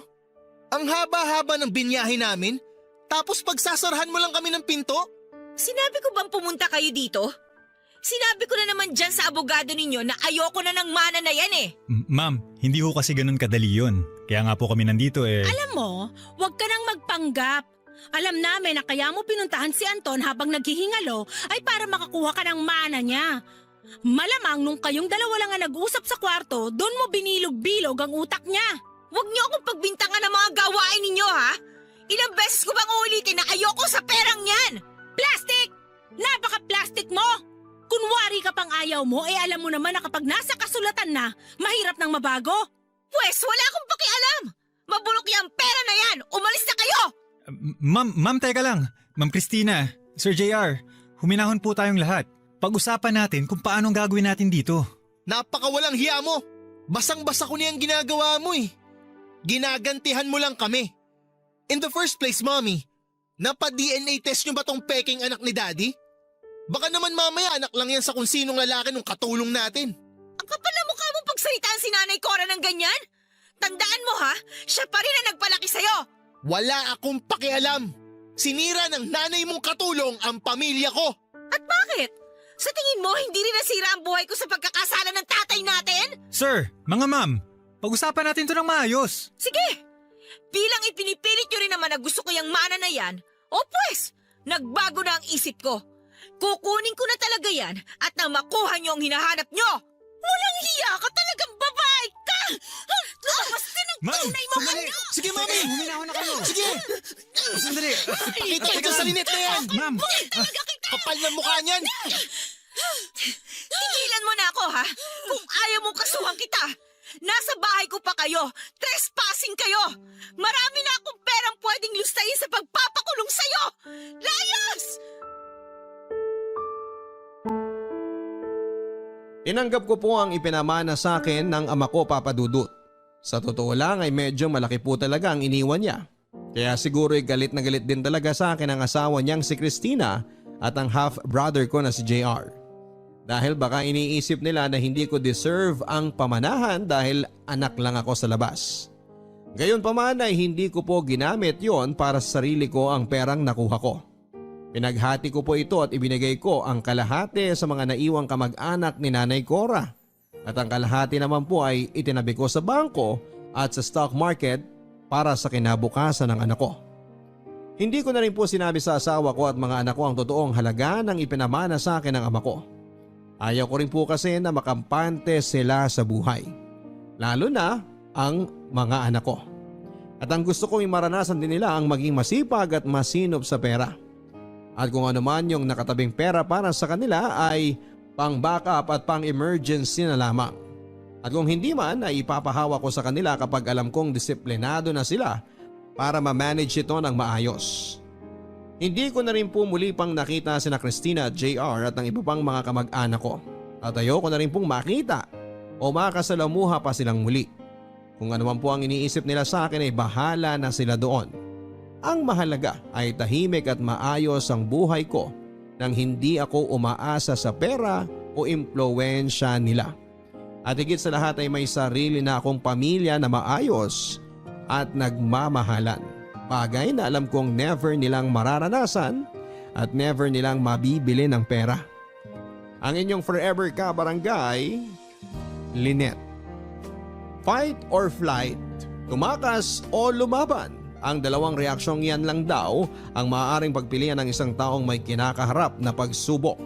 S10: Ang haba-haba ng binyahe namin, tapos pagsasarahan mo lang kami ng pinto?
S5: Sinabi ko bang pumunta kayo dito? Sinabi ko na naman dyan sa abogado ninyo na ayoko na ng mana na yan eh.
S11: Ma'am, hindi ho kasi ganun kadali yun. Kaya nga po kami nandito eh.
S4: Alam mo, huwag ka nang magpanggap. Alam namin na kaya mo pinuntahan si Anton habang naghihingalo ay para makakuha ka ng mana niya. Malamang nung kayong dalawa lang ang nag-usap sa kwarto, doon mo binilog-bilog ang utak niya.
S5: Huwag niyo akong pagbintangan ng mga gawain ninyo ha? Ilang beses ko bang uulitin na ayoko sa perang yan?
S4: Plastic! Napaka-plastic mo! Kunwari ka pang ayaw mo, alam mo naman na kapag nasa kasulatan na, mahirap nang mabago.
S5: Pwes, wala akong pakialam! Mabulok yung pera na yan! Umalis na kayo!
S11: Ma'am, teka lang. Ma'am Christina, Sir JR, huminahon po tayong lahat. Pag-usapan natin kung paanong gagawin natin dito.
S10: Napakawalang hiya mo! Basang-basa ko niyang ginagawa mo eh. Ginagantihan mo lang kami. In the first place, Mommy, napa-DNA test niyo ba tong peking anak ni Daddy? Baka naman mamaya anak lang yan sa kung sinong lalaki nung katulong natin.
S5: Ang kapal na mukha mo pagsalitaan si Nanay Cora ng ganyan? Tandaan mo ha, siya pa rin ang nagpalaki sa'yo.
S10: Wala akong pakialam. Sinira ng nanay mong katulong ang pamilya ko.
S5: At bakit? Sa tingin mo, hindi rin nasira ang buhay ko sa pagkakasala ng tatay natin?
S11: Sir, mga ma'am, pag-usapan natin to ng maayos.
S5: Sige, bilang ipinipilit nyo rin naman na gusto ko yung mana na yan, o pues, nagbago na ang isip ko. Kukunin ko na talaga yan at nang makuha nyo ang hinahanap nyo. Walang hiya ka, talagang babae ka! Labas din ang
S11: Ma'am,
S5: tunay mo
S11: sandali!
S5: ano!
S10: Sige, Mami!
S11: Huminahon na kayo!
S10: Sige!
S11: Sandali!
S10: Ipakita ito sa linet na yan!
S11: Ma'am!
S10: Kapal na mukha niyan!
S5: Tigilan mo na ako ha! Kung ayaw mong kasuhan kita, Nasa bahay ko pa kayo. Trespassing kayo. Marami na akong perang pwedeng lustayin sa pagpapakulong sa'yo. Layas!
S3: Tinanggap ko po ang ipinamana sa akin ng ama ko, Papa Dudut. Sa totoo lang ay medyo malaki po talaga ang iniwan niya. Kaya siguro ay galit na galit din talaga sa akin ang asawa niyang si Christina at ang half-brother ko na si JR. Dahil baka iniisip nila na hindi ko deserve ang pamanahan dahil anak lang ako sa labas. Gayunpaman ay hindi ko po ginamit yon para sa sarili ko ang perang nakuha ko. Pinaghati ko po ito at ibinigay ko ang kalahati sa mga naiwang kamag-anak ni Nanay Cora. At ang kalahati naman po ay itinabi ko sa bangko at sa stock market para sa kinabukasan ng anak ko. Hindi ko na rin po sinabi sa asawa ko at mga anak ko ang totoong halaga ng ipinamana sa akin ng ama ko. Ayaw ko rin po kasi na makampante sila sa buhay. Lalo na ang mga anak ko. At ang gusto kong maranasan din nila ang maging masipag at masinop sa pera. At kung ano man yung nakatabing pera para sa kanila ay pang backup at pang emergency na lamang. At kung hindi man ay ipapahawa ko sa kanila kapag alam kong disiplinado na sila para ma-manage ito ng maayos. Hindi ko na rin po muli pang nakita sina Christina at JR at ang iba pang mga kamag-anak ko. At ayoko na rin pong makita o makasalamuha pa silang muli. Kung ano man po ang iniisip nila sa akin ay bahala na sila doon. Ang mahalaga ay tahimik at maayos ang buhay ko nang hindi ako umaasa sa pera o impluwensya nila. At higit sa lahat ay may sarili na akong pamilya na maayos at nagmamahalan. Bagay na alam kong never nilang mararanasan at never nilang mabibili ng pera. Ang inyong forever ka-barangay, Lynette. Fight or flight, tumakas o lumaban. Ang dalawang reaksyong yan lang daw ang maaaring pagpilian ng isang taong may kinakaharap na pagsubok.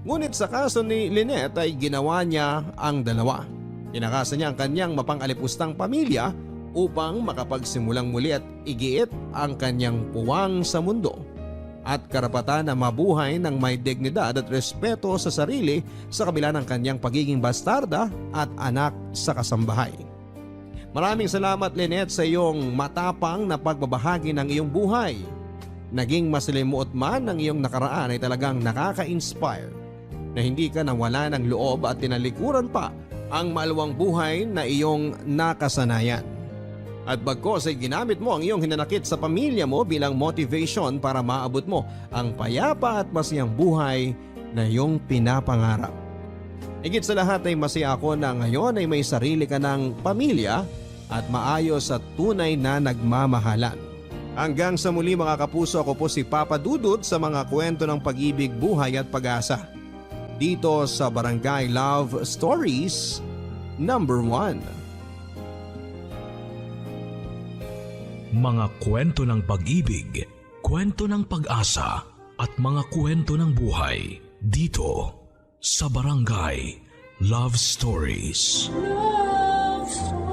S3: Ngunit sa kaso ni Lynette ay ginawa niya ang dalawa. Tinakasan niya ang kanyang mapang-alipustang pamilya upang makapagsimulang muli at igiit ang kanyang puwang sa mundo at karapatan na mabuhay ng may dignidad at respeto sa sarili sa kabila ng kanyang pagiging bastarda at anak sa kasambahay. Maraming salamat, Lynette, sa iyong matapang na pagbabahagi ng iyong buhay. Naging masalimuot man ang iyong nakaraan ay talagang nakaka-inspire na hindi ka nawala ng loob at tinalikuran pa ang maluwang buhay na iyong nakasanayan. At bagkos ay ginamit mo ang iyong hinanakit sa pamilya mo bilang motivation para maabot mo ang payapa at masayang buhay na iyong pinapangarap. Higit sa lahat ay masaya ako na ngayon ay may sarili ka ng pamilya at maayos at tunay na nagmamahalan. Hanggang sa muli mga kapuso, ako po si Papa Dudut sa mga kwento ng pag-ibig, buhay at pag-asa. Dito sa Barangay Love Stories #1.
S1: Mga kwento ng pag-ibig, kwento ng pag-asa at mga kwento ng buhay dito sa Barangay Love Stories.
S2: Love Stories.